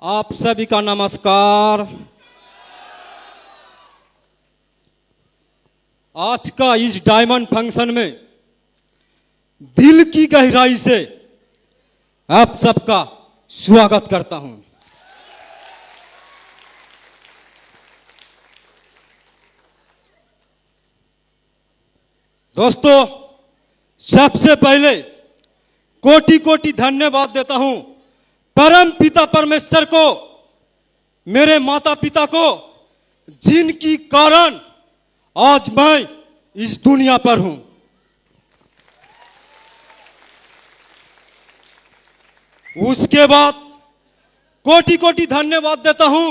आप सभी का नमस्कार। आज का इस डायमंड फंक्शन में दिल की गहराई से आप सबका स्वागत करता हूं। दोस्तों, सबसे पहले कोटि कोटि धन्यवाद देता हूं परम पिता परमेश्वर को, मेरे माता पिता को, जिनकी कारण आज मैं इस दुनिया पर हूं। उसके बाद कोटि कोटि धन्यवाद देता हूं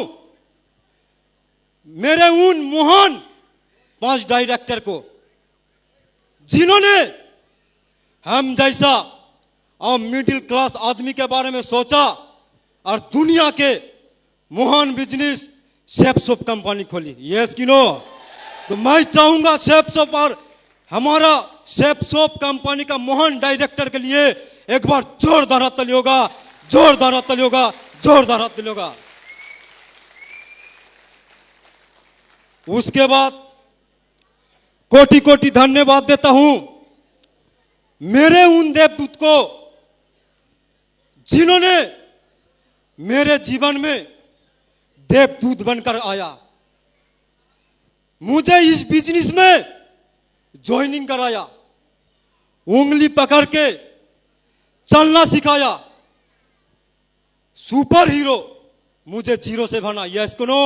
मेरे उन महान 5 डायरेक्टर को, जिन्होंने हम जैसा मिडिल क्लास आदमी के बारे में सोचा और दुनिया के महान बिजनेस शेफ शॉप कंपनी खोली। यस कि नो? तो मैं चाहूंगा शेफ शॉप और हमारा शेफ शॉप कंपनी का महान डायरेक्टर के लिए एक बार जोरदार ताली होगा, जोरदार ताली होगा, जोरदार ताली होगा। उसके बाद कोटि कोटि धन्यवाद देता हूं मेरे उन देवदूत को, जिन्होंने मेरे जीवन में देवदूत बनकर आया, मुझे इस बिजनेस में ज्वाइनिंग कराया, उंगली पकड़ के चलना सिखाया, सुपर हीरो मुझे जीरो से बना। यस कि नो?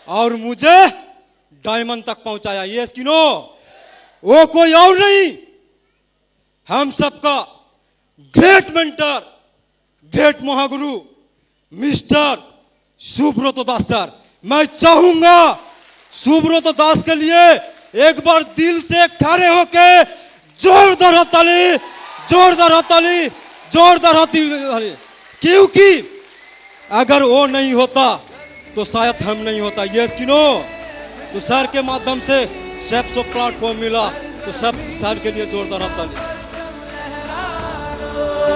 और मुझे डायमंड तक पहुंचाया। यस कि नो? वो कोई और नहीं, हम सबका ग्रेट मेंटर, ग्रेट महागुरु मिस्टर सुब्रत दास सर। मैं चाहूंगा सुब्रत दास के लिए एक बार दिल से खड़े होके जोरदार ताली, जोरदार ताली, जोरदार ताली। क्योंकि अगर वो नहीं होता तो शायद हम नहीं होता। यस कि नो? तो सर के माध्यम से शेफ शॉप प्लेटफॉर्म मिला, तो सब सर के लिए जोरदार ताली।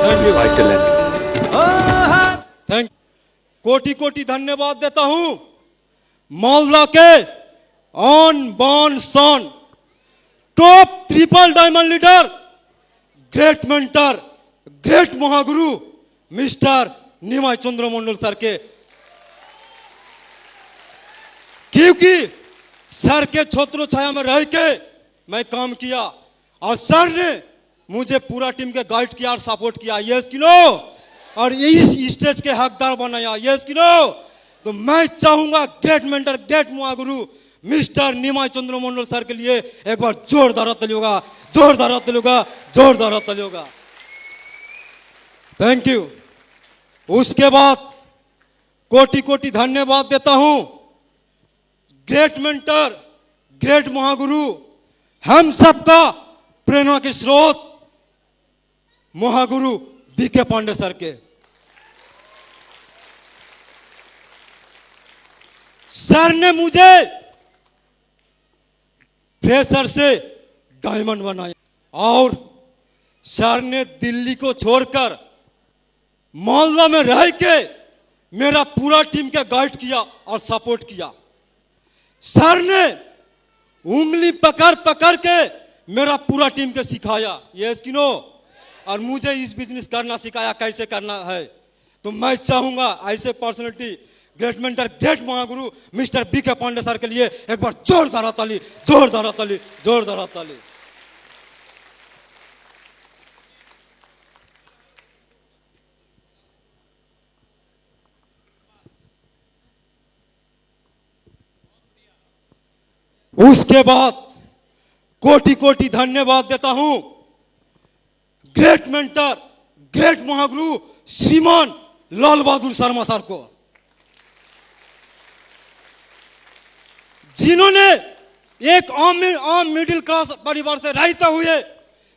Thank you, thank. कोटि कोटि धन्यवाद देता हूं मालदा के ऑन बॉन सन top triple diamond leader, great mentor, great महागुरु मिस्टर निमाय चंद्र मंडल सर के। क्योंकि सर के छत्र छाया में रह के मैं काम किया और सर ने मुझे पूरा टीम के गाइड किया और सपोर्ट किया। यस कि नो? और इस स्टेज के हकदार बनाया। यस कि नो? तो मैं चाहूंगा ग्रेट मेंटर, ग्रेट महागुरु मिस्टर निमाय चंद्र मंडल सर के लिए एक बार जोरदार ताली होगा, जोरदार ताली होगा, जोरदार ताली होगा। Thank you. उसके बाद कोटि कोटि धन्यवाद देता हूं ग्रेट मेंटर, ग्रेट महागुरु, हम सबका प्रेरणा के स्रोत महागुरु बीके पांडे सर के। सर ने मुझे फ्रेशर से डायमंड बनाया और सर ने दिल्ली को छोड़कर मालदा में रह के मेरा पूरा टीम का गाइड किया और सपोर्ट किया। सर ने उंगली पकड़ पकड़ के मेरा पूरा टीम के सिखाया। यस कि नो? और मुझे इस बिजनेस करना सिखाया, कैसे करना है। तो मैं चाहूंगा ऐसे पर्सनालिटी ग्रेट मेंटर, ग्रेट महागुरु मिस्टर बीके पांडे सर के लिए एक बार जोरदार ताली, जोरदार ताली, जोरदार ताली। उसके बाद कोटि कोटि धन्यवाद देता हूं ग्रेट मेंटर, ग्रेट महागुरु श्रीमान लाल बहादुर शर्मा सर को, जिन्होंने एक आम मिडिल क्लास परिवार से रहते हुए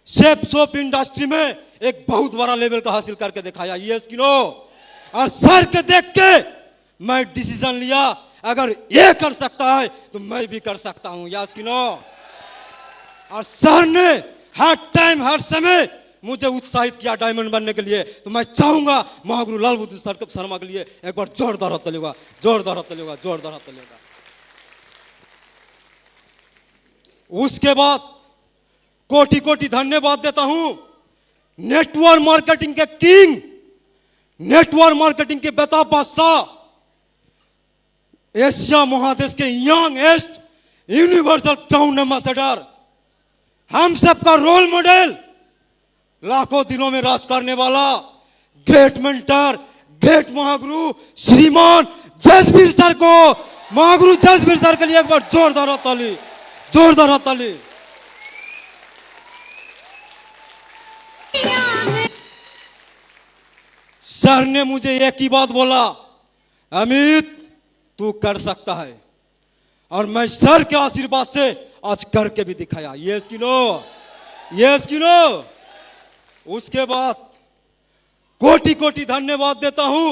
शेफ शॉप इंडस्ट्री में एक बहुत बड़ा लेवल का हासिल करके दिखाया। यस कि नो? और सर के देख के मैं डिसीजन लिया, अगर ये कर सकता है तो मैं भी कर सकता हूं। यस कि नो? और सर ने हर टाइम हर समय मुझे उत्साहित किया डायमंड बनने के लिए, तो मैं चाहूंगा महागुरु लाल बहादुर शर्मा के लिए एक बार जोरदार हाथ तालियों का, जोरदार हाथ तालियों का, जोरदार हाथ तालियों का। उसके बाद कोटि कोटि धन्यवाद देता हूं नेटवर्क मार्केटिंग के किंग, नेटवर्क मार्केटिंग के बेताब बादशाह, एशिया महादेश के यंगेस्ट यूनिवर्सल क्राउन एम्बेसडर, हम सबका रोल मॉडल, लाखों दिनों में राज करने वाला ग्रेट मेंटर, ग्रेट महागुरु श्रीमान जसबीर सर को, महागुरु जसबीर सर के लिए एक बार जोरदार ताली, जोरदार ताली। सर ने मुझे एक ही बात बोला, अमित तू कर सकता है, और मैं सर के आशीर्वाद से आज करके भी दिखाया। यस कि नो, यस कि नो। उसके बाद कोटि कोटि धन्यवाद देता हूं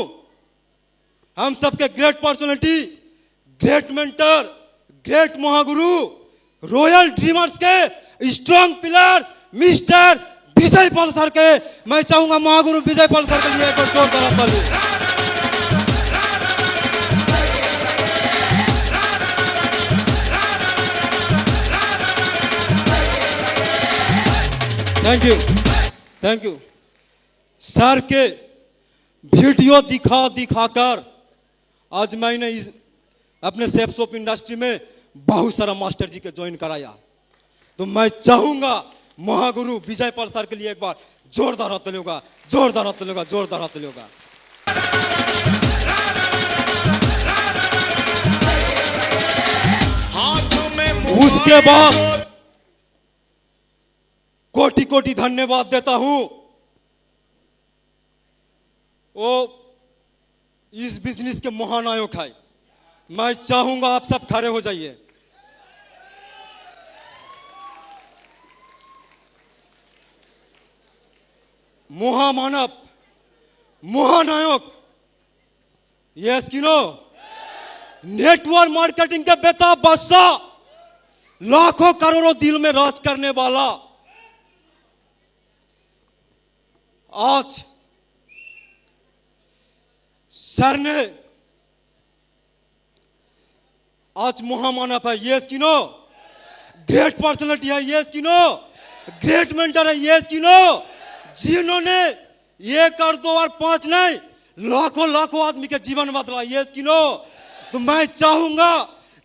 हम सबके great personality, great mentor, great महागुरु, रॉयल ड्रीमर्स के strong pillar mister Vijay Pal sir के। मैं चाहूंगा महागुरु विजय पाल सर के लिए एक जोरदार ताली। Thank you, thank you. Sir के वीडियो दिखा दिखाकर आज मैंने इस अपने सेफ सोप इंडस्ट्री में बहुत सारा मास्टर जी के ज्वाइन कराया, तो मैं चाहूंगा महागुरु विजय पाल सर के लिए एक बार जोरदार हाथ तालियों का, जोरदार हाथ तालियों का, जोरदार हाथ तालियों का। उसके बाद कोटि कोटि धन्यवाद देता हूं वो इस बिजनेस के महानायक है। मैं चाहूंगा आप सब खड़े हो जाइए। महामानव, महानायक, यस कि नो, नेटवर्क मार्केटिंग के बेताब बादशाह, लाखों करोड़ों दिल में राज करने वाला, आज सर ने आज महामानव है, यस कि नो, ग्रेट पर्सनालिटी है, यस कि नो, ग्रेट मेंटर है, यस कि नो, जिन्होंने 1 और 2 और 5 नहीं लाखों लाखों आदमी के जीवन बदला, यस कि नो। तो मैं चाहूंगा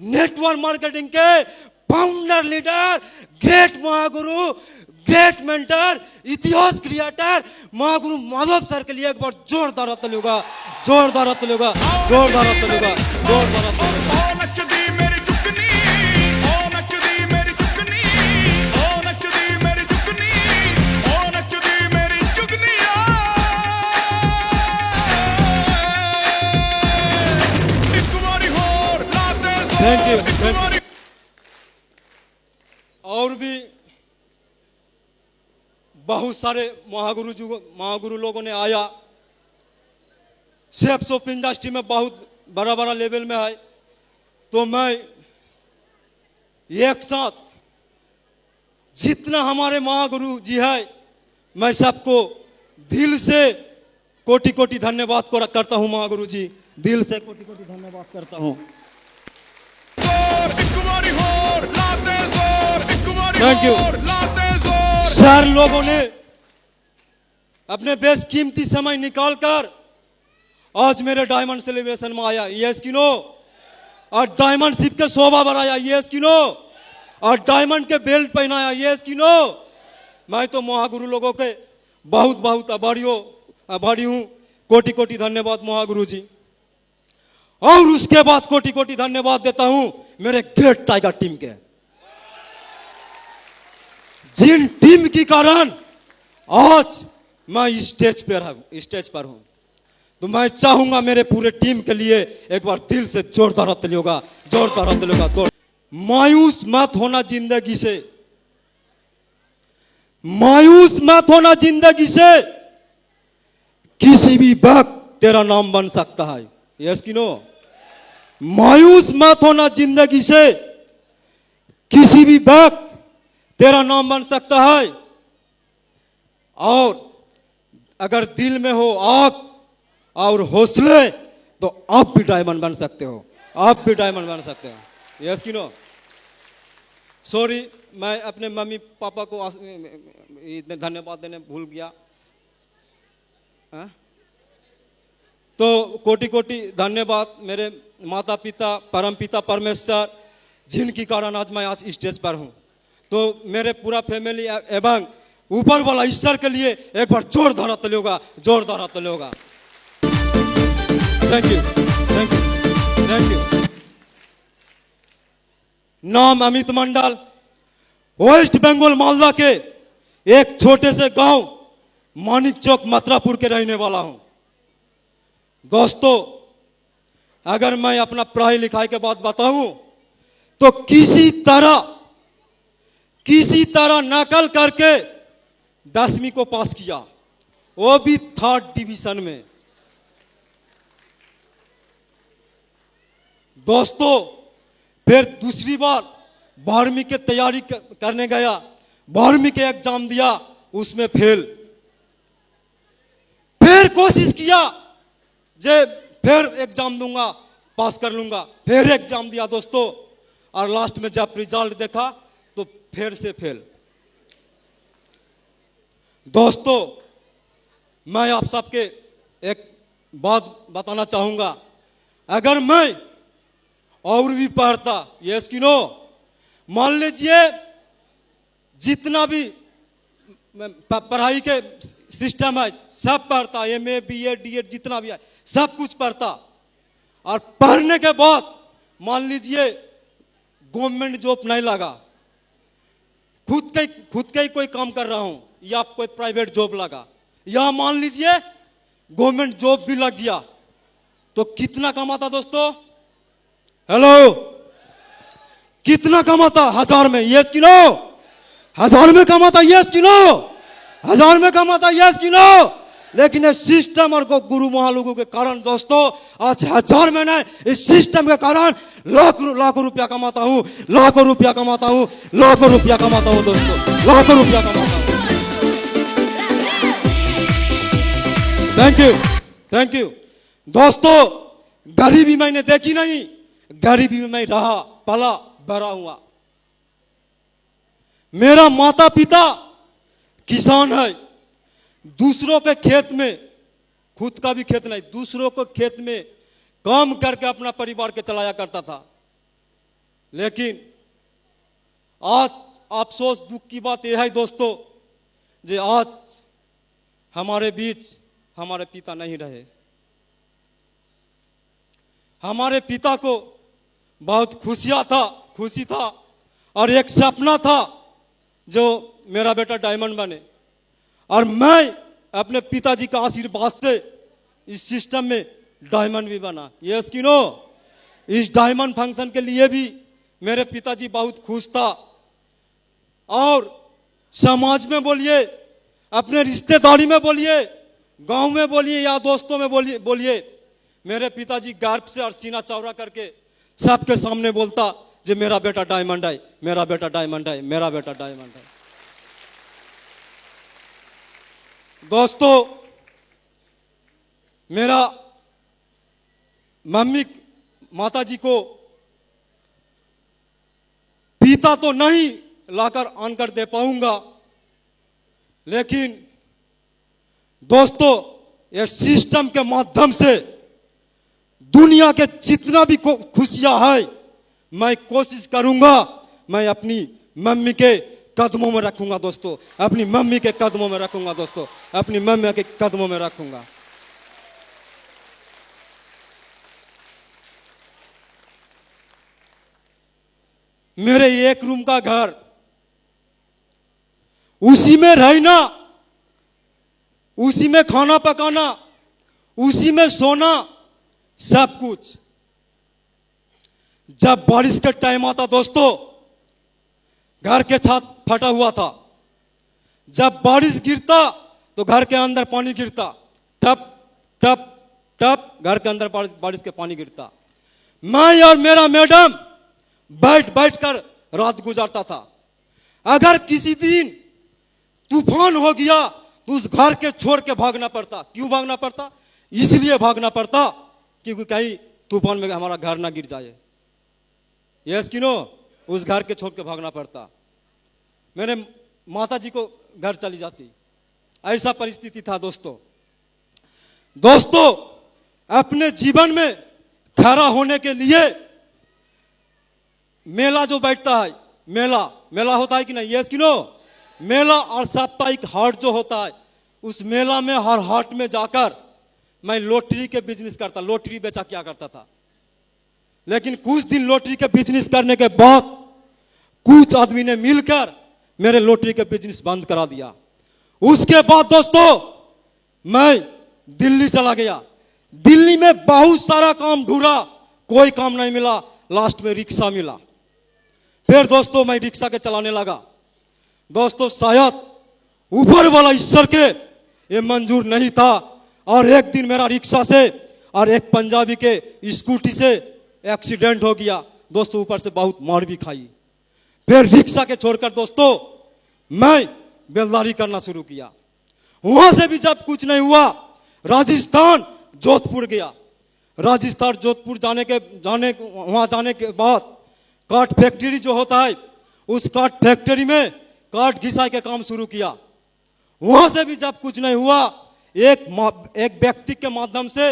नेटवर्क मार्केटिंग के founder leader, great Mahaguru, great mentor, इतिहास क्रिएटर महागुरु माधव सर के लिए एक बार जोरदार ताली होगा, जोरदार ताली होगा, जोरदार ताली होगा, जोरदार ताली होगा। Thank you, thank you. और भी बहुत सारे महागुरु लोगों ने आया, सेफ सोप इंडस्ट्री में बहुत बड़ा बड़ा लेवल में है, तो मैं एक साथ जितना हमारे महागुरु जी है मैं सबको दिल से कोटि कोटि धन्यवाद करता हूं। महागुरु जी दिल से कोटि कोटि धन्यवाद करता हूं। Thank you. सर लोगों ने अपने बेशकीमती समय निकालकर आज मेरे डायमंड सेलिब्रेशन में आया, यस कि नो, और डायमंड शिप के शोभा बढ़ाया, यस कि नो, और डायमंड के बेल्ट पहनाया, यस कि नो। मैं तो महागुरु लोगों के बहुत बहुत आभारी हूं। कोटि कोटि धन्यवाद महागुरु जी। और उसके बाद कोटि कोटि धन्यवाद देता हूं मेरे ग्रेट टाइगर टीम के, जिन टीम के कारण आज मैं स्टेज पर हूं। तो मैं चाहूंगा मेरे पूरे टीम के लिए एक बार दिल से जोरदार ताली होगा, जोरदार ताली होगा। मायूस मत होना जिंदगी से, मायूस मत होना जिंदगी से, किसी भी वक्त तेरा नाम बन सकता है, यस कि नो। मायूस मत होना जिंदगी से, किसी भी वक्त तेरा नाम बन सकता है। और अगर दिल में हो आग और हौसले तो आप भी डायमंड बन सकते हो, आप भी डायमंड बन सकते हो। यस कि नो? सॉरी, मैं अपने मम्मी पापा को इतने धन्यवाद देने भूल गया। तो कोटि कोटि धन्यवाद मेरे माता पिता, परम पिता परमेश्वर, जिनके कारण आज मैं आज स्टेज पर हूँ। तो मेरे पूरा फैमिली एवं ऊपर वाला ईश्वर के लिए एक बार जोरदार ताली होगा, जोरदार ताली होगा। Thank you, thank you, thank you. नाम अमित मंडल, वेस्ट बंगाल मालदा के एक छोटे से गांव मानिक चौक मथुरापुर के रहने वाला हूं। दोस्तों, अगर मैं अपना पढ़ाई लिखाई के बात बताऊं तो किसी तरह नकल करके 10वीं को पास किया, वो भी 3rd डिवीजन में। दोस्तों, फिर दूसरी बार 12वीं की तैयारी करने गया, 12वीं के एग्जाम दिया, उसमें फेल। फिर कोशिश किया जे फिर एग्जाम दूंगा, पास कर लूंगा, फिर एग्जाम दिया दोस्तों, और लास्ट में जब रिजल्ट देखा तो फिर से फेल। दोस्तों, मैं आप सबके एक बात बताना चाहूंगा, अगर मैं और भी पढ़ता, यस कि नो, मान लीजिए जितना भी पढ़ाई के सिस्टम है सब पढ़ता, MA BA DED जितना भी है सब कुछ पढ़ता, और पढ़ने के बाद मान लीजिए गवर्नमेंट जॉब नहीं लगा, खुद के ही कोई काम कर रहा हूं, या कोई प्राइवेट जॉब लगा, या मान लीजिए गवर्नमेंट जॉब भी लग गया, तो कितना कमाता दोस्तों? हेलो, कितना कमाता? 1000 में, यस कि नो? 1000 में कमाता, यस कि नो? 1000 में कमाता, यस कि नो? लेकिन इस सिस्टम और गुरु महालोगों के कारण दोस्तों आज 1000 में नहीं, इस सिस्टम के कारण लाखों रुपया कमाता हूं, लाखों रुपया कमाता हूं, लाखों रुपया कमाता हूं दोस्तों, लाखों रुपया कमाता हूं। Thank you, thank you. दोस्तों, गरीबी मैंने देखी नहीं, गरीबी में मैं रहा, पला, बड़ा हुआ। मेरा माता पिता किसान है, दूसरों के खेत में, खुद का भी खेत नहीं, दूसरों के खेत में काम करके अपना परिवार के चलाया करता था। लेकिन आज अफसोस दुख की बात यह है दोस्तों, जो आज हमारे बीच हमारे पिता नहीं रहे। हमारे पिता को बहुत खुशी था और एक सपना था जो मेरा बेटा डायमंड बने, और मैं अपने पिताजी का आशीर्वाद से इस सिस्टम में डायमंड भी बना। यस कि नो? इस डायमंड फंक्शन के लिए भी मेरे पिताजी बहुत खुश था, और समाज में बोलिए, अपने रिश्तेदारी में बोलिए, गांव में बोलिए या दोस्तों में बोलिए, मेरे पिताजी गर्व से और सीना चौड़ा करके सबके सामने बोलता जे मेरा बेटा डायमंड है, मेरा बेटा डायमंड है, मेरा बेटा डायमंड है। दोस्तों, मेरा मम्मी माताजी को पीता तो नहीं लाकर आनकर दे पाऊंगा, लेकिन दोस्तों ये सिस्टम के माध्यम से दुनिया के जितना भी खुशियां है मैं कोशिश करूंगा, मैं अपनी मम्मी के कदमों में रखूंगा दोस्तों, अपनी मम्मी के कदमों में रखूंगा दोस्तों, अपनी मम्मी के कदमों में रखूंगा। मेरे एक रूम का घर, उसी में रहना, उसी में खाना पकाना, उसी में सोना, सब कुछ। जब बारिश का टाइम आता दोस्तों, घर के छत फटा हुआ था, जब बारिश गिरता तो घर के अंदर पानी गिरता, टप टप टप घर के अंदर बारिश के पानी गिरता। मैं और मेरा मैडम बैठ कर रात गुजारता था। अगर किसी दिन तूफान हो गया तो उस घर के छोड़ के भागना पड़ता। क्यों भागना पड़ता? इसलिए भागना पड़ता क्योंकि कहीं तूफान में हमारा घर ना गिर जाए। यस कि नो? उस घर के छोड़ के भागना पड़ता। मेरे माता जी को घर चली जाती, ऐसा परिस्थिति था दोस्तों। अपने जीवन में खड़ा होने के लिए मेला जो बैठता है, मेला होता है कि नहीं? यस कि नो? मेला और साप्ताहिक हाट जो होता है, उस मेला में हर हाट में जाकर मैं लॉटरी के बिजनेस करता, लॉटरी बेचा क्या करता था। लेकिन कुछ दिन लॉटरी के बिजनेस करने के बाद कुछ आदमी ने मिलकर मेरे लॉटरी के बिजनेस बंद करा दिया। उसके बाद दोस्तों मैं दिल्ली चला गया। दिल्ली में बहुत सारा काम ढूंढा, कोई काम नहीं मिला। लास्ट में रिक्शा मिला। फिर दोस्तों मैं रिक्शा के चलाने लगा। दोस्तों शायद ऊपर वाला ईश्वर के ये मंजूर नहीं था, और एक दिन मेरा रिक्शा से और एक पंजाबी के स्कूटी से एक्सीडेंट हो गया। दोस्तों ऊपर से बहुत मार भी खाई। फिर रिक्शा के छोड़कर दोस्तों मैं बेलदारी करना शुरू किया। वहां से भी जब कुछ नहीं हुआ, राजस्थान जोधपुर गया। राजस्थान जोधपुर वहां जाने के बाद काठ फैक्ट्री जो होता है, उस काठ फैक्ट्री में काठ घिसाई के काम शुरू किया। वहां से भी जब कुछ नहीं हुआ, एक व्यक्ति के माध्यम से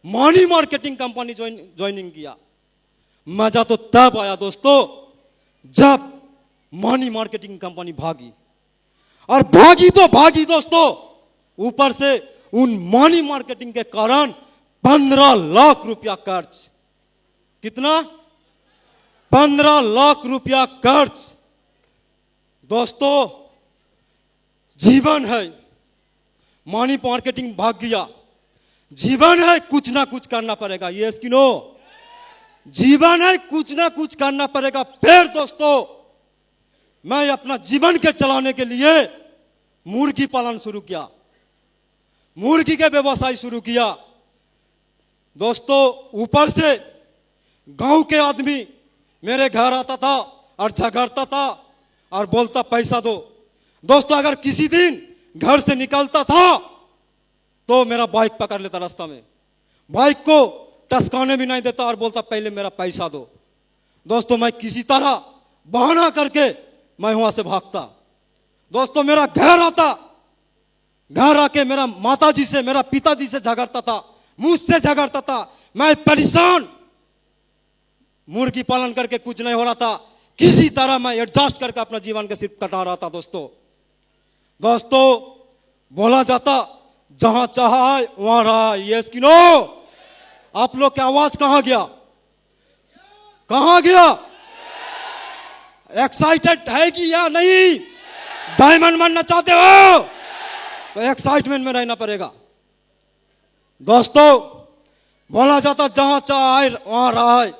मनी मार्केटिंग कंपनी ज्वाइनिंग किया। मजा तो तब आया दोस्तों जब मनी मार्केटिंग कंपनी भागी, और भागी तो भागी दोस्तों, ऊपर से उन मनी मार्केटिंग के कारण 15 लाख रुपया कर्ज। कितना? 15 लाख रुपया कर्ज। दोस्तों जीवन है, मनी मार्केटिंग भाग गया। जीवन है, कुछ ना कुछ करना पड़ेगा। यस कि नो? जीवन है, कुछ ना कुछ करना पड़ेगा। फिर दोस्तों मैं अपना जीवन के चलाने के लिए मुर्गी पालन शुरू किया, मुर्गी के व्यवसाय शुरू किया। दोस्तों ऊपर से गांव के आदमी मेरे घर आता था और झगड़ता था और बोलता पैसा दो। दोस्तों अगर किसी दिन घर से निकलता था तो मेरा बाइक पकड़ लेता रास्ता में, बाइक को टसकाने भी नहीं देता और बोलता पहले मेरा पैसा दो। दोस्तों मैं किसी तरह बहाना करके मैं वहां से भागता। दोस्तों मेरा घर आता, घर आके मेरा माताजी से, मेरा पिताजी से झगड़ता था, मुझसे झगड़ता था। मैं परेशान, मुर्गी पालन करके कुछ नहीं हो रहा था। किसी तरह मैं एडजस्ट करके अपना जीवन के सिर्फ कटा रहा था। दोस्तों बोला जाता जहां चाहा है वहां रहा है। यस कि नो? आप लोग की आवाज कहां गया? कहां गया? एक्साइटेड है कि या नहीं? डायमंड बनना चाहते हो तो एक्साइटमेंट में रहना पड़ेगा। दोस्तों बोला जाता जहां चाहा है वहां रहा है।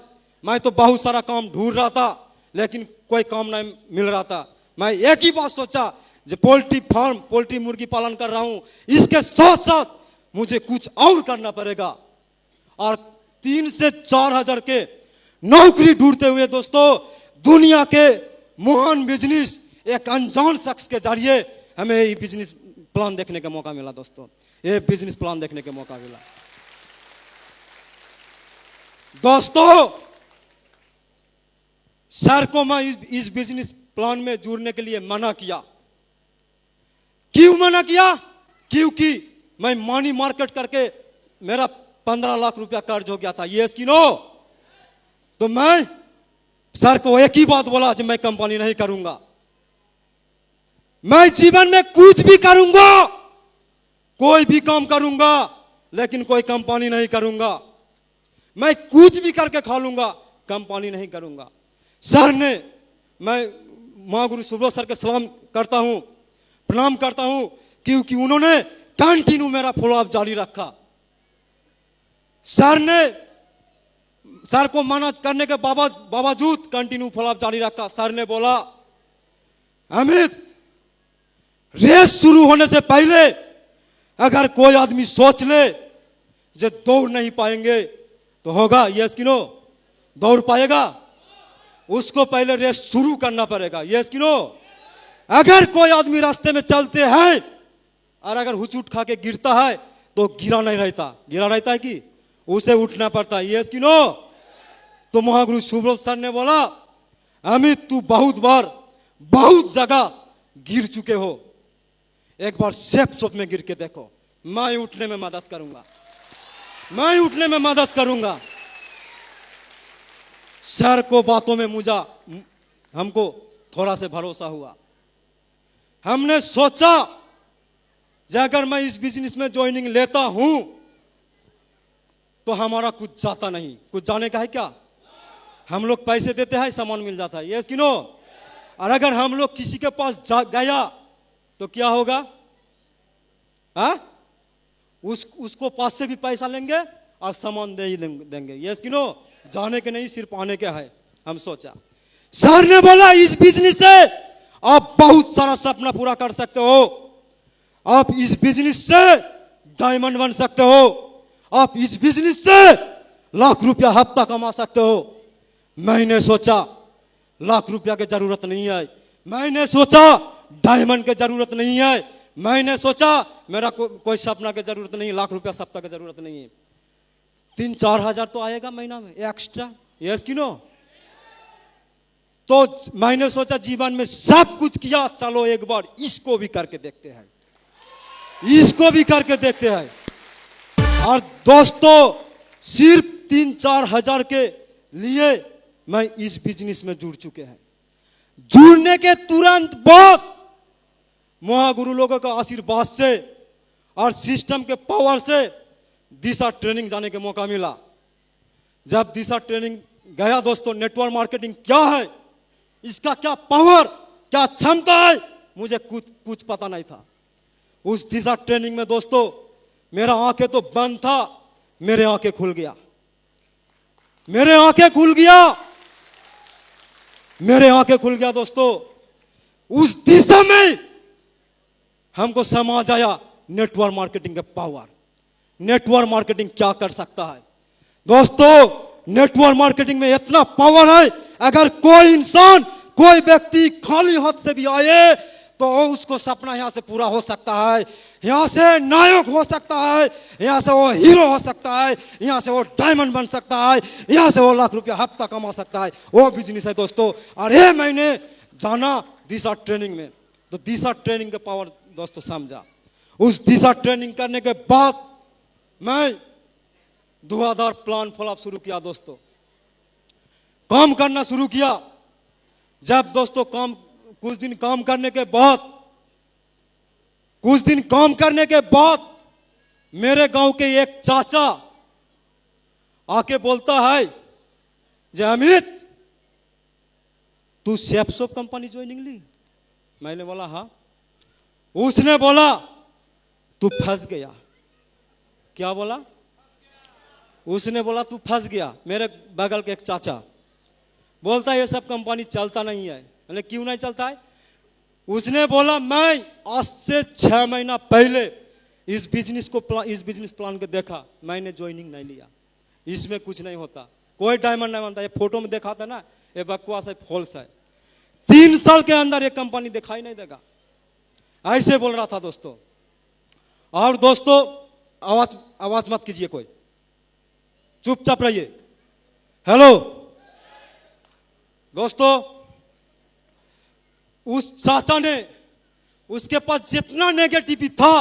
मैं तो बहुत सारा काम ढूंढ रहा था लेकिन कोई काम नहीं मिल रहा था। मैं एक ही बात सोचा, जो पोल्ट्री फार्म, पोल्ट्री मुर्गी पालन कर रहा हूं, इसके साथ साथ मुझे कुछ और करना पड़ेगा। और 3 से 4 हजार के नौकरी ढूंढते हुए दोस्तों दुनिया के महान बिजनेस एक अनजान शख्स के जरिए हमें ये बिजनेस प्लान देखने का मौका मिला। दोस्तों ये बिजनेस प्लान देखने का मौका मिला। दोस्तों सर को मैं इस बिजनेस प्लान में जुड़ने के लिए मना किया। क्यों मना किया? क्योंकि मैं मनी मार्केट करके मेरा 15 लाख रुपया कर्ज हो गया था। यस कि नो? तो मैं सर को एक ही बात बोला, कि मैं कंपनी नहीं करूंगा। मैं जीवन में कुछ भी करूंगा, कोई भी काम करूंगा, लेकिन कोई कंपनी नहीं करूंगा। मैं कुछ भी करके खा लूंगा, कंपनी नहीं करूंगा। सर ने, मैं महागुरु सुब्रत सर के सलाम करता हूं, प्रणाम करता हूं, क्योंकि उन्होंने कंटिन्यू मेरा फॉलोअप जारी रखा। सर को मना करने के बावजूद कंटिन्यू फॉलोअप जारी रखा। सर ने बोला अमित, रेस शुरू होने से पहले अगर कोई आदमी सोच ले जो दौड़ नहीं पाएंगे तो होगा? यस कि नो? दौड़ पाएगा? उसको पहले रेस शुरू करना पड़ेगा। यस कि नो? अगर कोई आदमी रास्ते में चलते हैं और अगर हुचूट खा के गिरता है तो गिरा नहीं रहता, गिरा रहता है कि उसे उठना पड़ता है। यस कि नो? तो महागुरु सुब्रत सर ने बोला, अमित तू बहुत बार बहुत जगह गिर चुके हो, एक बार सेफ सोप में गिर के देखो, मैं उठने में मदद करूंगा, मैं उठने में मदद करूंगा। सर को बातों में हमको थोड़ा से भरोसा हुआ। हमने सोचा कि अगर मैं इस बिजनेस में ज्वाइनिंग लेता हूं तो हमारा कुछ जाता नहीं। कुछ जाने का है क्या? हम लोग पैसे देते हैं, सामान मिल जाता है। यस कि नो? और अगर हम लोग किसी के पास गया तो क्या होगा? उसको पास से भी पैसा लेंगे और सामान दे ही देंगे। यस कि नो? जाने के नहीं, सिर्फ आने के है। हम सोचा, सर ने बोला इस बिजनेस से आप बहुत सारा सपना पूरा कर सकते हो, आप इस बिजनेस से डायमंड बन सकते हो, आप इस बिजनेस से लाख रुपया हफ्ता कमा सकते हो। मैंने सोचा लाख रुपया की जरूरत नहीं है, मैंने सोचा डायमंड की जरूरत नहीं है, मैंने सोचा मेरा कोई सपना की जरूरत नहीं, लाख रुपया सप्ताह की जरूरत नहीं है। 3-4 हजार तो आएगा महीना में एक्स्ट्रा। यस कि नो? तो मैंने सोचा जीवन में सब कुछ किया, चलो एक बार इसको भी करके देखते हैं, इसको भी करके देखते हैं। और दोस्तों सिर्फ 3-4 हजार के लिए मैं इस बिजनेस में जुड़ चुके हैं। जुड़ने के तुरंत बाद महागुरु लोगों का आशीर्वाद से और सिस्टम के पावर से दिशा ट्रेनिंग जाने का मौका मिला। जब दिशा ट्रेनिंग गया दोस्तों, नेटवर्क मार्केटिंग क्या है, इसका क्या पावर, क्या क्षमता है, मुझे कुछ पता नहीं था। उस दिशा ट्रेनिंग में दोस्तों मेरा आंखें तो बंद था, मेरे आंखें खुल गया, मेरे आंखें खुल गया, मेरे आंखें खुल गया दोस्तों। उस दिशा में हमको समझ आया नेटवर्क मार्केटिंग का पावर, नेटवर्क मार्केटिंग क्या कर सकता है। दोस्तों नेटवर्क मार्केटिंग में इतना पावर है, अगर कोई इंसान, कोई व्यक्ति खाली हाथ से भी आए तो उसको सपना यहां से पूरा हो सकता है, यहां से नायक हो सकता है, यहां से वो हीरो हो सकता है, यहां से वो डायमंड बन सकता है, यहां से वो लाख रुपया हफ्ता कमा सकता है। वो बिजनेस है दोस्तों। और ये मैंने जाना दिशा ट्रेनिंग में, तो दिशा ट्रेनिंग का पावर दोस्तों समझा। उस दिशा ट्रेनिंग करने के बाद मैं धुआंधार प्लान फॉलोअप शुरू किया दोस्तों, काम करना शुरू किया। जब दोस्तों कुछ दिन काम करने के बाद मेरे गांव के एक चाचा आके बोलता है, जे अमित तू सेफसॉप कंपनी ज्वाइनिंग ली? मैंने बोला हाँ। उसने बोला तू फंस गया। क्या बोला? उसने बोला तू फंस गया। मेरे बगल के एक चाचा बोलता है ये सब कंपनी चलता नहीं है। मैंने क्यों नहीं चलता है? उसने बोला मैं आज से 6 महीना पहले इस बिजनेस प्लान के देखा, मैंने ज्वाइनिंग नहीं लिया। इसमें कुछ नहीं होता, कोई डायमंड नहीं बनता। ये फोटो में देखा था ना, ये बकवास है, फॉल्स है। 3 साल के अंदर ये कंपनी दिखाई नहीं देगा, ऐसे बोल रहा था दोस्तों। और दोस्तों आवाज मत कीजिए, कोई चुपचाप रहिए। हेलो दोस्तों, उस चाचा ने, उसके पास जितना नेगेटिव था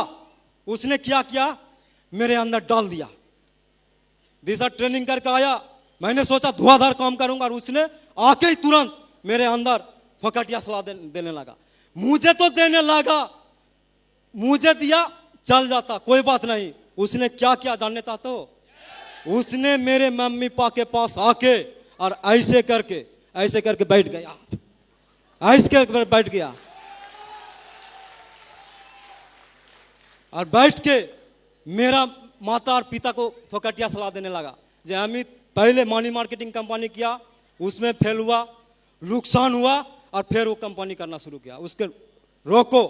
उसने क्या किया, मेरे अंदर डाल दिया। दिशा ट्रेनिंग करके आया, मैंने सोचा धुआंधार काम करूंगा, और उसने आके ही तुरंत मेरे अंदर फकटिया सलाह देने लगा। मुझे तो देने लगा, मुझे दिया चल जाता, कोई बात नहीं। उसने क्या किया जानने चाहते हो? उसने मेरे मम्मी पापा के पास आके और ऐसे करके बैठ गया, ऐसे करके बैठ गया, और बैठ के मेरा माता और पिता को फकटिया सलाह देने लगा। जे अमित पहले मनी मार्केटिंग कंपनी किया, उसमें फेल हुआ, नुकसान हुआ, और फिर वो कंपनी करना शुरू किया। उसके रोको,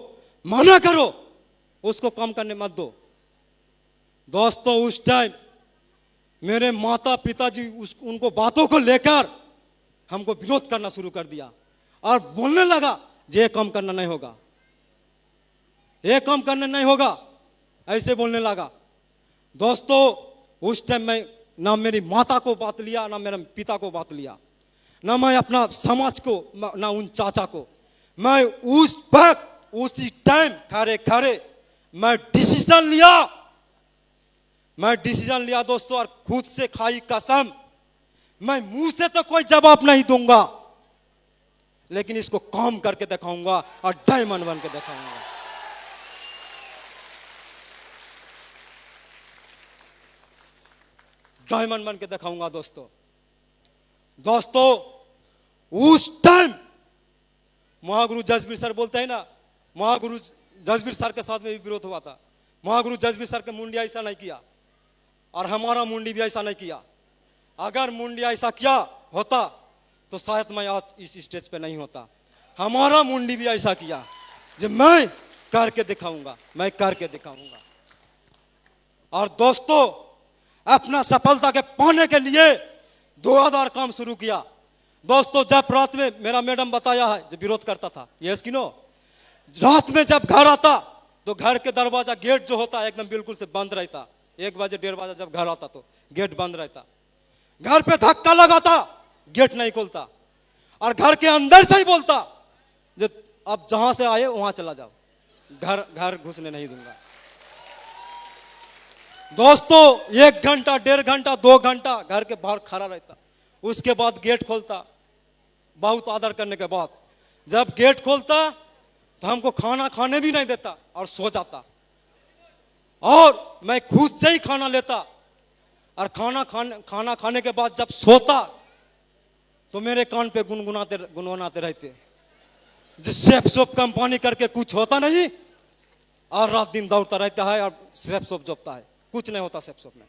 मना करो, उसको काम करने मत दो। दोस्तों उस टाइम मेरे माता पिताजी उनको बातों को लेकर हमको विरोध करना शुरू कर दिया और बोलने लगा जे काम करना नहीं होगा, ये काम करने नहीं होगा, ऐसे बोलने लगा। दोस्तों उस टाइम मैं ना मेरी माता को बात लिया, ना मेरे पिता को बात लिया, ना मैं अपना समाज को, ना उन चाचा को। मैं उस वक्त उसी टाइम खड़े खड़े मैं डिसीजन लिया दोस्तों, और खुद से खाई कसम, मैं मुंह से तो कोई जवाब नहीं दूंगा, लेकिन इसको काम करके दिखाऊंगा और डायमंड बन के दिखाऊंगा। डायमंड बन के दिखाऊंगा दोस्तों उस टाइम महागुरु जसबीर सर बोलते हैं ना, महागुरु जसबीर सर के साथ में भी विरोध हुआ था। महागुरु जसबीर सर के मुंडी ऐसा नहीं किया और हमारा मुंडी भी ऐसा नहीं किया। अगर मुंडी ऐसा किया होता तो शायद मैं आज इस स्टेज पे नहीं होता। हमारा मुंडी भी ऐसा किया जो मैं करके दिखाऊंगा। और दोस्तों अपना सफलता के पाने के लिए 2000 काम शुरू किया। दोस्तों जब रात में, मेरा मैडम बताया है जो विरोध करता था, यस कि नो, रात में जब घर आता तो घर के दरवाजा गेट जो होता है एकदम बिल्कुल से बंद रहता। 1 बजे 1:30 बजे जब घर आता तो गेट बंद रहता। घर पे धक्का लगाता, गेट नहीं खोलता, और घर के अंदर से ही बोलता जो अब जहां से आए वहां चला जाओ, घर घुसने नहीं दूंगा। दोस्तों 1 घंटा 1.5 घंटा 2 घंटा घर के बाहर खड़ा रहता, उसके बाद गेट खोलता। बहुत आदर करने के बाद जब गेट खोलता तो हमको खाना खाने भी नहीं देता और सो जाता, और मैं खुद से ही खाना लेता, और खाना खाने के बाद जब सोता तो मेरे कान पे गुनगुनाते रहते, जिस सेफ सोप कंपनी करके कुछ होता नहीं, और रात दिन दौड़ता रहता है और सेफ सोप जोपता है, कुछ नहीं होता सेफ सोप में।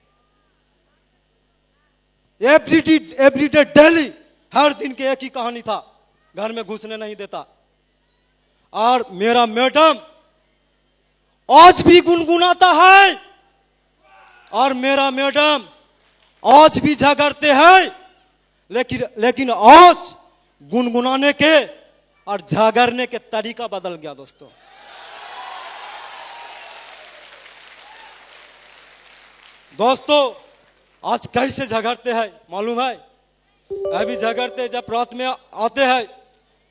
एवरीडे डेली हर दिन की एक ही कहानी था, घर में घुसने नहीं देता। और मेरा मैडम आज भी गुनगुनाता है, और मेरा मैडम आज भी झगड़ते हैं, लेकिन आज गुनगुनाने के और झगड़ने के तरीका बदल गया दोस्तों। आज कैसे झगड़ते हैं मालूम है? अभी झगड़ते जब रात में आते हैं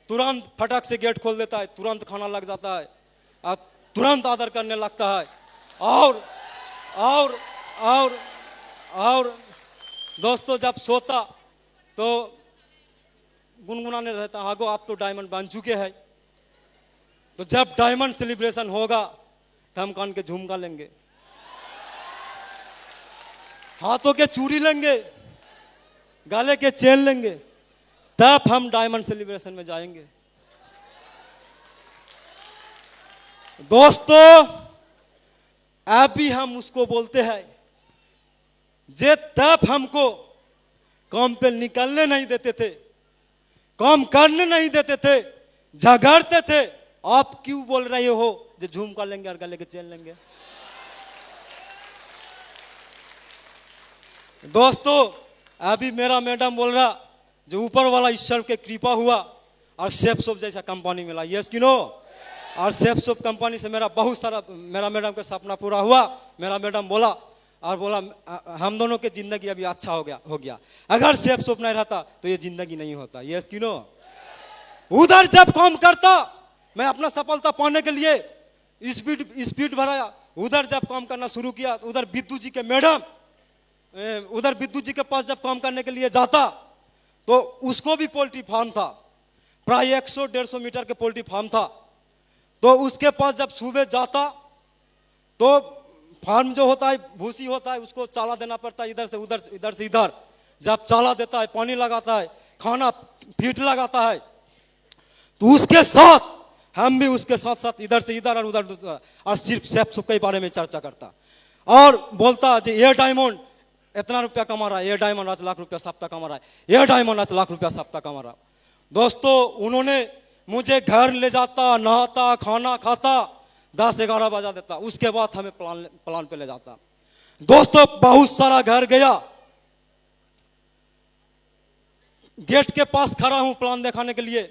तुरंत फटक से गेट खोल देता है, तुरंत खाना लग जाता है और तुरंत आदर करने लगता है। और दोस्तों जब सोता तो गुनगुनाने रहता, हाँ गो आप तो डायमंड बन चुके हैं। तो जब डायमंड सेलिब्रेशन होगा तो हम कान के झुमका लेंगे, हाथों के चूड़ी लेंगे, गले के चेन लेंगे, तब हम डायमंड सेलिब्रेशन में जाएंगे। दोस्तों अभी हम उसको बोलते हैं जे तब हमको काम पे निकलने नहीं देते थे, काम करने नहीं देते थे, झगड़ते थे, आप क्यों बोल रहे हो जो झुमका लेंगे और गले के चेन लेंगे? दोस्तों अभी मेरा मैडम बोल रहा जो ऊपर वाला ईश्वर के कृपा हुआ और सेफ सोप जैसा कंपनी मिला, यस कि नो? और सेफ सोप कंपनी से मेरा बहुत सारा, मेरा मैडम का सपना पूरा हुआ। मेरा मैडम बोला हम दोनों की जिंदगी अभी अच्छा हो गया। अगर सेफ सोप नहीं रहता तो ये जिंदगी नहीं होता, यस कि नो? उधर जब काम करता मैं अपना सफलता पाने के लिए स्पीड बढ़ाया, उधर जब काम करना शुरू किया, उधर विद्युत जी के मैडम, उधर विद्युत जी के पास जब काम करने के लिए जाता तो उसको भी पोल्ट्री फार्म था, प्राय 100-150 मीटर के पोल्ट्री फार्म था। तो उसके पास जब सुबह जाता तो फार्म जो होता है भूसी होता है, उसको चाला देना पड़ता है, इधर से उधर इधर से इधर। जब चाला देता है, पानी लगाता है, खाना फीड लगाता है, तो उसके साथ हम भी उसके साथ साथ इधर से इधर और उधर, और सिर्फ सेफ सोप के बारे में चर्चा करता और बोलता जी ये डायमंड इतना रुपया कमा रहा है, ये डायमंड 8 लाख रुपया सप्ताह कमा रहा है, ये डायमंड 8 लाख रुपया सप्ताह कमा रहा है। दोस्तों उन्होंने मुझे घर ले जाता, नहाता, खाना खाता, 10-11 बजा देता, उसके बाद हमें प्लान पे ले जाता। दोस्तों बहुत सारा घर गया, गेट के पास खड़ा हूं प्लान दिखाने के लिए,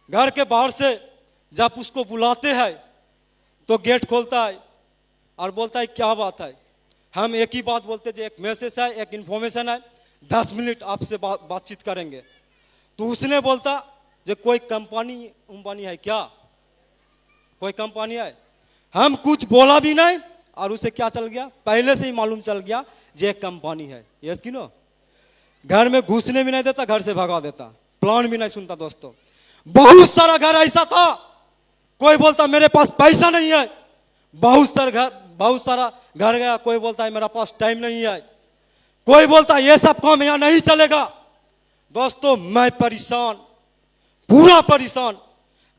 घर के बाहर से जब उसको बुलाते हैं तो गेट खोलता है और बोलता है क्या बात है। हम एक ही बात बोलते हैं, एक मैसेज है, एक इन्फॉर्मेशन है, 10 मिनट आपसे बातचीत करेंगे। तो उसने बोलता जो कोई कंपनी है क्या, कोई कंपनी है। हम कुछ बोला भी नहीं और उसे क्या चल गया, पहले से ही मालूम चल गया जो एक कंपनी है। यस कि नो। घर में घुसने भी नहीं देता, घर से भगा देता, प्लान भी नहीं सुनता। दोस्तों बहुत सारा घर ऐसा था, कोई बोलता मेरे पास पैसा नहीं है, बहुत सारा घर गया, कोई बोलता है मेरा पास टाइम नहीं है, कोई बोलता है ये सब काम यहां नहीं चलेगा। दोस्तों मैं परेशान, पूरा परेशान,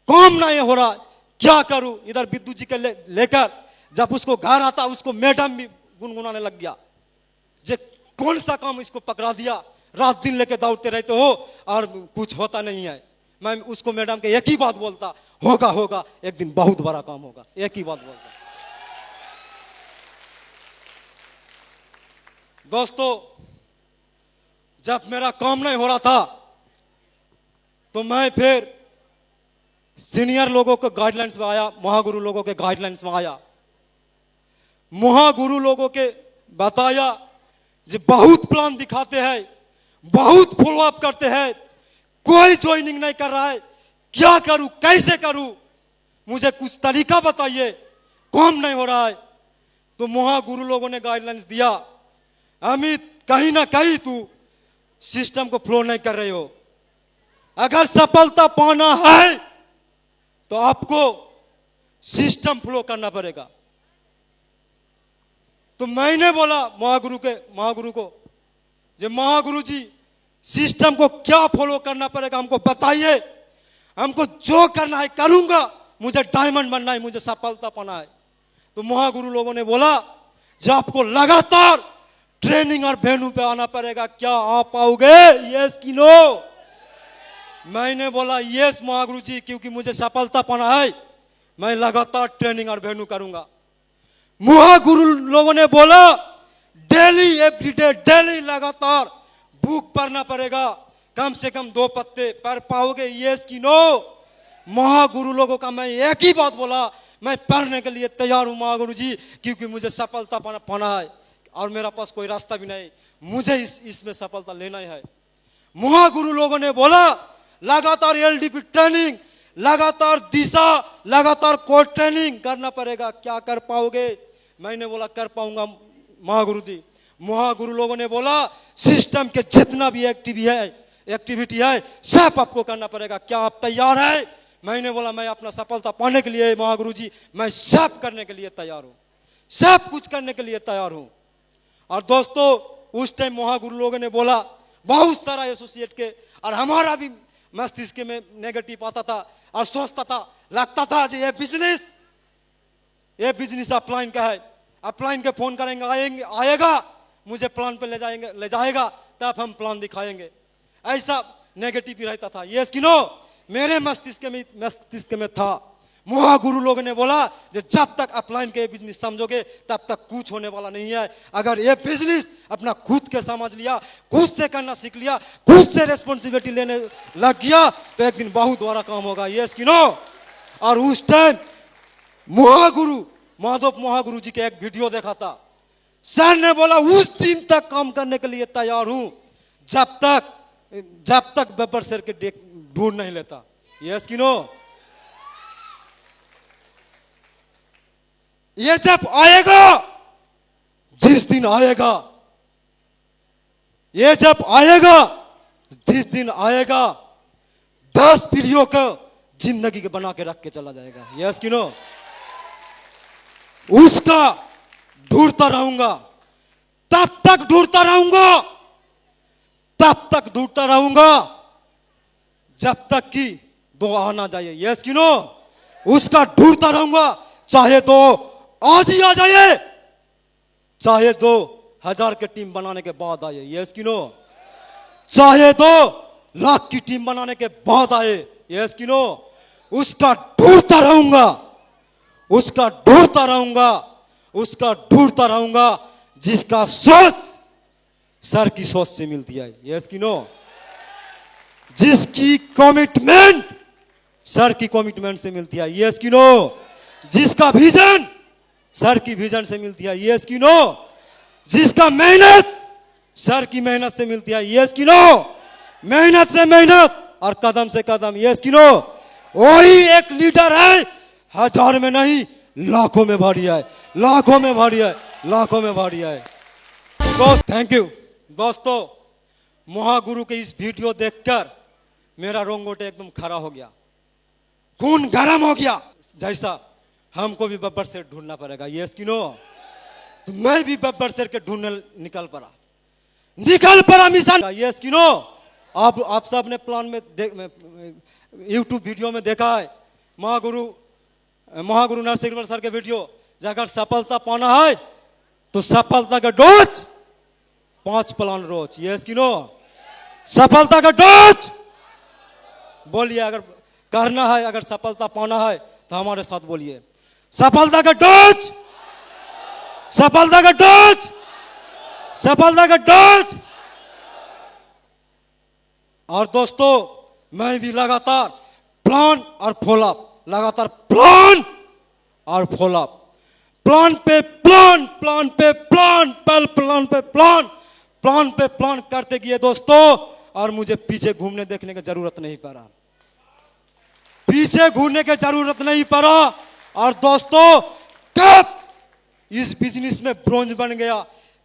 काम नहीं हो रहा, क्या करूं। इधर विद्युत जी के लेकर जब उसको घर आता, उसको मैडम भी गुनगुनाने लग गया, जे कौन सा काम इसको पकड़ा दिया, रात दिन लेके दौड़ते रहते हो और कुछ होता नहीं है। मैं उसको मैडम के एक ही बात बोलता, होगा होगा एक दिन बहुत बड़ा काम होगा, एक ही बात बोलता। दोस्तों जब मेरा काम नहीं हो रहा था तो मैं फिर सीनियर लोगों के गाइडलाइंस में आया, महागुरु लोगों के गाइडलाइंस में आया। महागुरु लोगों के बताया जो बहुत प्लान दिखाते हैं, बहुत फॉलोअप करते हैं, कोई ज्वाइनिंग नहीं कर रहा है, क्या करूं, कैसे करूं, मुझे कुछ तरीका बताइए, काम नहीं हो रहा है। तो महागुरु लोगों ने गाइडलाइंस दिया, अमित कहीं ना कहीं तू सिस्टम को फ्लो नहीं कर रहे हो, अगर सफलता पाना है तो आपको सिस्टम फ्लो करना पड़ेगा। तो मैंने बोला महागुरु को, जो महागुरु जी सिस्टम को क्या फॉलो करना पड़ेगा हमको बताइए, हमको जो करना है करूंगा, मुझे डायमंड बनना है, मुझे सफलता पाना है। तो महागुरु लोगों ने बोला जो आपको लगातार ट्रेनिंग और वेन्यू पे आना पड़ेगा, क्या आप पाओगे, यस कि नो। मैंने बोला यस महागुरु जी, क्योंकि मुझे सफलता पाना है, मैं लगातार ट्रेनिंग और वेन्यू करूंगा। महागुरु लोगों ने बोला डेली एवरीडे, डेली लगातार बुक पढ़ना पड़ेगा, कम से कम 2 पत्ते पढ़ पाओगे, यस कि नो। महागुरु लोगों का मैं एक ही बात बोला, मैं पढ़ने के लिए तैयार हूं महागुरु जी, क्योंकि मुझे सफलता पाना है और मेरा पास कोई रास्ता भी नहीं, मुझे इसमें सफलता लेना ही है। महागुरु लोगों ने बोला लगातार एलडीपी ट्रेनिंग, लगातार दिशा, लगातार कोर ट्रेनिंग करना पड़ेगा, क्या कर पाओगे। मैंने बोला कर पाऊंगा महागुरु जी। महागुरु लोगों ने बोला सिस्टम के जितना भी एक्टिविटी है सब आपको करना पड़ेगा, क्या आप तैयार है। मैंने बोला मैं अपना सफलता पाने के लिए महागुरु जी मैं सब करने के लिए तैयार हूं, सब कुछ करने के लिए तैयार हूं। और दोस्तों उस टाइम महागुरु लोगों ने बोला बहुत सारा एसोसिएट के, और हमारा भी मस्तिष्क में नेगेटिव आता था और सोचता था, लगता था जी ये बिजनेस अपलाइन का है, अपलाइन के फोन करेंगे आएगा, मुझे प्लान पे ले जाएगा, तब हम प्लान दिखाएंगे, ऐसा नेगेटिव ही रहता था। यस कि नो, मेरे मस्तिष्क में था। महागुरु लोगों ने बोला जब तक अपलाइन के बिजनेस समझोगे तब तक कुछ होने वाला नहीं है, अगर ये बिजनेस अपना खुद के समझ लिया, खुद से करना सीख लिया, खुद से रेस्पॉन्सिबिलिटी लेने लग गया तो एक दिन बहुत बड़ा काम होगा। यस कि नो। और उस टाइम माधव महागुरु जी के एक वीडियो देखा था, सर ने बोला उस दिन तक काम करने के लिए तैयार हूं जब तक बब्बर सर के ढूंढ नहीं लेता। यस कि नो। ये जब आएगा, जिस दिन आएगा, ये जब आएगा, जिस दिन आएगा 10 पीढ़ियों को जिंदगी के बना के रख के चला जाएगा। यस कि नो। उसका ढूंढता रहूंगा, तब तक ढूंढता रहूंगा जब तक कि 2 आना जाए। यस कि नो। उसका ढूंढता रहूंगा, चाहे 2 आज ही आ जाए, चाहे 2000 के टीम बनाने के बाद आए। यस कि नो। चाहे 2 लाख की टीम बनाने के बाद आए। यस कि नो। उसका ढूंढता रहूंगा जिसका सोच सर की सोच से मिलती है। यस कि नो। जिसकी कमिटमेंट सर की कमिटमेंट से मिलती है। यस कि नो। जिसका विजन सर की विजन से मिलती है, यस की नो? जिसका मेहनत सर की मेहनत से मिलती है, यस की नो? मेहनत से मेहनत और कदम से कदम, यस की नो? वही एक लीडर है, हजार में नहीं लाखों में भारी है, लाखों में भारी है, लाखों में भारी है। दोस्त थैंक यू। दोस्तों महागुरु के इस वीडियो देखकर मेरा रोंगोटे एकदम खड़ा हो गया, खून गर्म हो गया। जैसा हमको भी बब्बर शेर ढूंढना पड़ेगा, यस की नो? तो मैं भी बब्बर शेर के ढूंढने निकल पड़ा मिशन, यस की नो? आप सब ने प्लान में यूट्यूब वीडियो में देखा है महागुरु नरसिंह सर के वीडियो। अगर सफलता पाना है तो सफलता का डोज 5 प्लान रोज, यस की नो? सफलता का डोज बोलिए, अगर करना है, अगर सफलता पाना है तो हमारे साथ बोलिए, सफलता का डोज, सफलता का डोज, सफलता का डोज। और दोस्तों मैं भी लगातार प्लान और फॉलोअप, लगातार प्लान और फॉलोअप, प्लान पे प्लान, प्लान पे प्लान, प्लान पे प्लान, प्लान पे प्लान करते गए दोस्तों। और मुझे पीछे घूमने देखने की जरूरत नहीं पड़ा, पीछे घूमने की जरूरत नहीं पड़ा। और दोस्तों कब इस बिजनेस में ब्रोंज बन गया,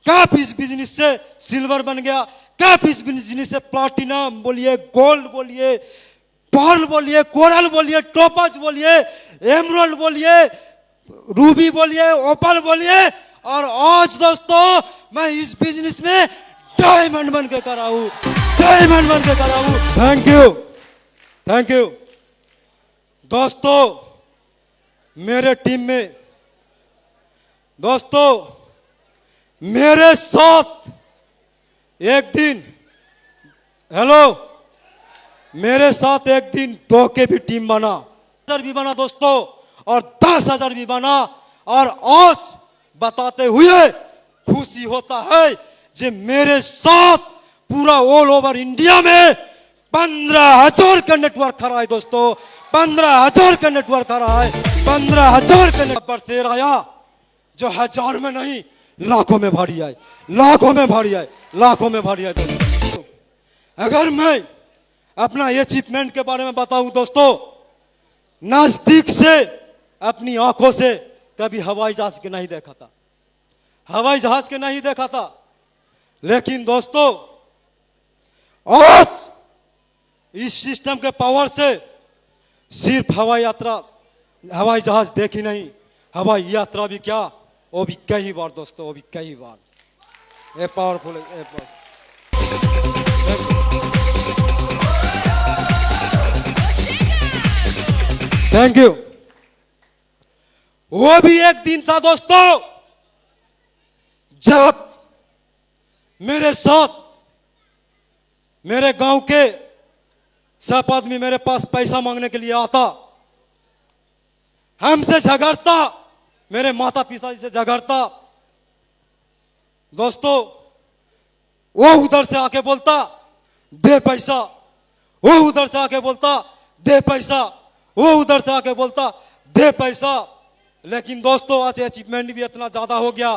कब इस बिजनेस से सिल्वर बन गया, कब इस बिजनेस से प्लैटिनम बोलिए, गोल्ड बोलिए, पर्ल बोलिए, कोरल बोलिए, टोपाज बोलिए, एमराल्ड बोलिए, रूबी बोलिए, ओपल बोलिए, और आज दोस्तों मैं इस बिजनेस में डायमंड बन के खड़ा हूं, डायमंड बन के खड़ा हूं। Thank you, thank you. दोस्तों मेरे टीम में, दोस्तों मेरे साथ एक दिन, हेलो, मेरे साथ एक दिन 2 के भी टीम बना, 1000 भी बना दोस्तों, और 10,000 भी बना। और आज बताते हुए खुशी होता है कि मेरे साथ पूरा ऑल ओवर इंडिया में 15,000 का नेटवर्क खड़ा है दोस्तों, 15,000 का नेटवर्क खड़ा है, 15,000 का नेटवर्क शेर आया जो हजार में नहीं लाखों में भारी है, लाखों में भारी है, लाखों में भारी है दोस्तों। अगर मैं अपना ये अचीवमेंट के बारे में बताऊं दोस्तों, नजदीक से अपनी आंखों से कभी हवाई जहाज के नहीं देखा था, हवाई जहाज के नहीं देखा था। लेकिन दोस्तों आज इस सिस्टम के पावर से सिर्फ हवाई यात्रा, हवाई जहाज देखी नहीं, हवाई यात्रा भी क्या, वो भी कई बार दोस्तों, वो भी कई बार। ये पावरफुल है, थैंक यू। वो भी एक दिन था दोस्तों जब मेरे साथ मेरे गांव के सब आदमी मेरे पास पैसा मांगने के लिए आता, हमसे झगड़ता, मेरे माता पिता से झगड़ता दोस्तों। वो उधर से आके बोलता दे पैसा, वो उधर से आके बोलता दे पैसा, वो उधर से आके बोलता दे पैसा। लेकिन दोस्तों आज अचीवमेंट भी इतना ज्यादा हो गया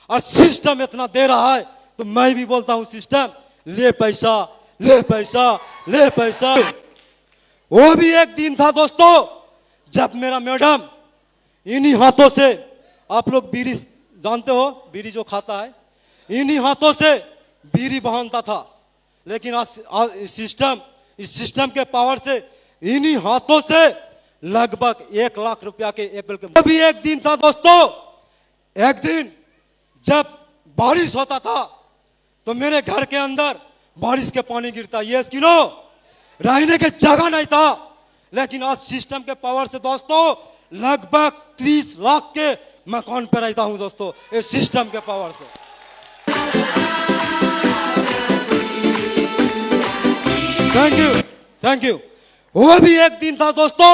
और सिस्टम इतना दे रहा है, तो मैं भी बोलता हूं सिस्टम ले पैसा, ले पैसा, ले पैसा। वो भी एक दिन था दोस्तों जब मेरा मैडम इन्हीं हाथों से, आप लोग बीड़ी जानते हो, बीड़ी जो खाता है, इन्हीं हाथों से बीड़ी बहानता था। लेकिन आज इस सिस्टम के पावर से इन्हीं हाथों से लगभग 1 लाख रुपया के एप्पल के। अभी एक दिन था दोस्तों, एक दिन जब बारिश होता था तो मेरे घर के अंदर बारिश के पानी गिरता, यस कि नो? रहने के जगह नहीं था। लेकिन आज सिस्टम के पावर से दोस्तों लगभग 30 लाख के मकान पे रहता हूं दोस्तों, इस सिस्टम के पावर से। Thank you, thank you. वो भी एक दिन था दोस्तों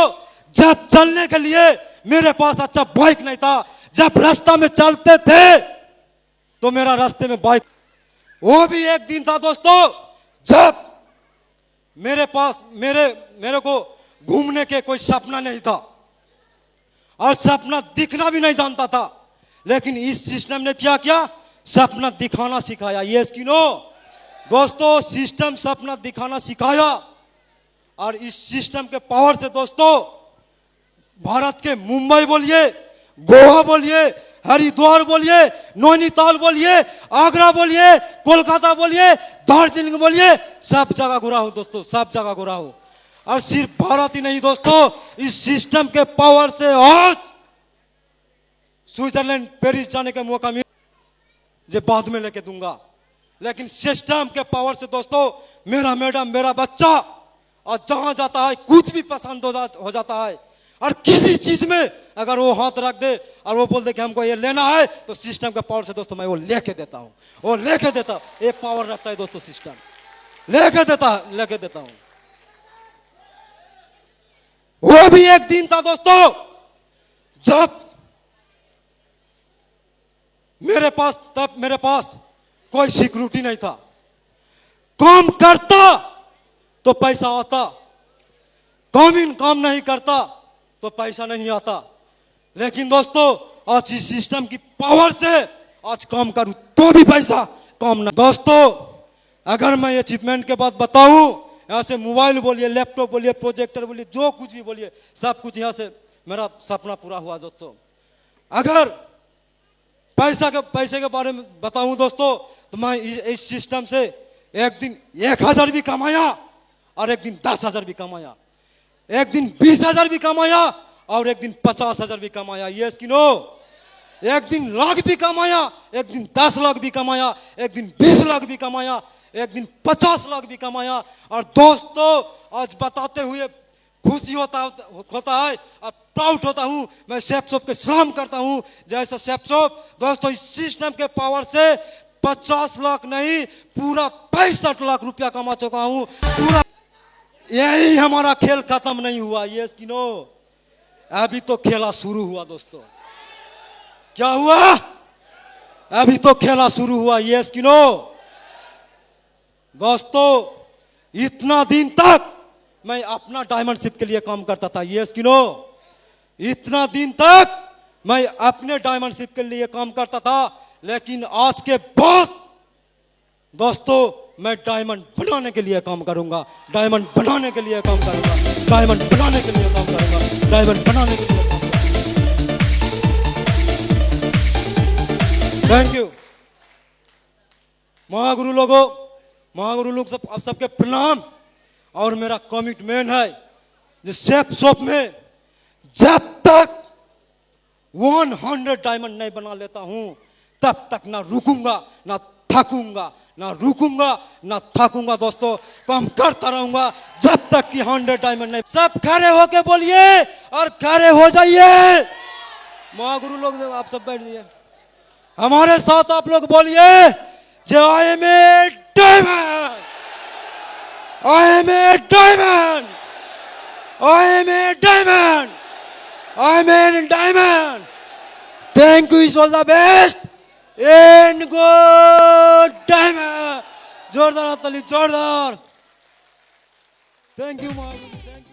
जब चलने के लिए मेरे पास अच्छा बाइक नहीं था, जब रास्ता में चलते थे तो मेरा रास्ते में बाइक। वो भी एक दिन था दोस्तों जब मेरे पास मेरे को घूमने के कोई सपना नहीं था, और सपना दिखना भी नहीं जानता था, लेकिन इस सिस्टम ने क्या किया, सपना दिखाना सिखाया। यस कि नो दोस्तों, सिस्टम सपना दिखाना सिखाया। और इस सिस्टम के पावर से दोस्तों भारत के मुंबई बोलिए, गोवा बोलिए, हरिद्वार बोलिए, नैनीताल बोलिए, आगरा बोलिए, कोलकाता बोलिए, दार्जिलिंग बोलिए, सब जगह घुरा हूं दोस्तों, सब जगह घुरा हूं। और सिर्फ भारत ही नहीं दोस्तों, इस सिस्टम के पावर से आज स्विट्जरलैंड, पेरिस जाने का मौका मिला, जो बाद में लेके दूंगा। लेकिन सिस्टम के पावर से दोस्तों मेरा मैडम, मेरा बच्चा और जहां जाता है कुछ भी पसंद हो जाता है। और किसी चीज में अगर वो हाथ रख दे और वो बोल दे कि हमको ये लेना है, तो सिस्टम के पावर से दोस्तों मैं वो लेके देता हूं, वो लेके देता। ये पावर रखता है दोस्तों सिस्टम, लेके देता हूं। वो भी एक दिन था दोस्तों जब मेरे पास कोई सिक्योरिटी नहीं था। काम करता तो पैसा आता, काम नहीं करता तो पैसा नहीं आता। लेकिन दोस्तों आज इस सिस्टम की पावर से आज काम करूं तो भी पैसा कम ना। दोस्तों अगर मैं अचीवमेंट के बाद बताऊं, यहां से मोबाइल बोलिए, लैपटॉप बोलिए, प्रोजेक्टर बोलिए, जो कुछ भी बोलिए, सब कुछ यहां से मेरा सपना पूरा हुआ दोस्तों। अगर पैसे के बारे में बताऊं दोस्तों, तो मैं इस सिस्टम से एक दिन 1,000 भी कमाया और एक दिन 10,000 भी कमाया, एक दिन 20,000 भी कमाया और एक दिन 50,000 भी कमाया। यस कि नो? एक दिन लाख भी कमाया, एक दिन 10 लाख भी कमाया, एक दिन 20 लाख भी कमाया, एक दिन 50 लाख भी कमाया। और दोस्तों आज बताते हुए खुशी होता है और प्राउड होता हूं। मैं शेफ शॉप के सलाम करता हूं, जैसा शेफ शॉप दोस्तों इस सिस्टम के पावर से 50 लाख नहीं पूरा 65 लाख रुपया कमा चुका हूं पूरा। यही हमारा खेल खत्म नहीं हुआ। यस कि नो? अभी तो खेला शुरू हुआ दोस्तों। क्या हुआ? अभी तो खेला शुरू हुआ। यस कि नो? दोस्तों इतना दिन तक मैं अपना डायमंड शिप के लिए काम करता था। यस कि नो? इतना दिन तक मैं अपने डायमंड शिप के लिए काम करता था, लेकिन आज के बाद दोस्तों मैं डायमंड बनाने के लिए काम करूंगा, डायमंड बनाने के लिए काम करूंगा, डायमंड बनाने के लिए काम करूंगा, डायमंड बनाने के लिए काम करूंगा। थैंक यू महागुरु लोगों, महागुरु लोग सब, आप सबके प्रणाम। और मेरा कमिटमेंट है जिस शेफ शॉप में जब तक 100 डायमंड नहीं बना लेता हूं तब तक ना रुकूंगा ना थकूंगा, ना रुकूंगा ना थकूंगा। दोस्तों काम करता रहूंगा जब तक कि 100 डायमंड नहीं। सब खड़े होके बोलिए और खड़े हो जाइए। महागुरु लोग आप सब बैठ जाइए, हमारे साथ आप लोग बोलिए, जो I am a diamond, I am a diamond. I am a diamond. I am a diamond. Thank you. Is all the best. And good diamond. जोरदार ताली, जोरदार. Thank you, Mahaguਰੂ.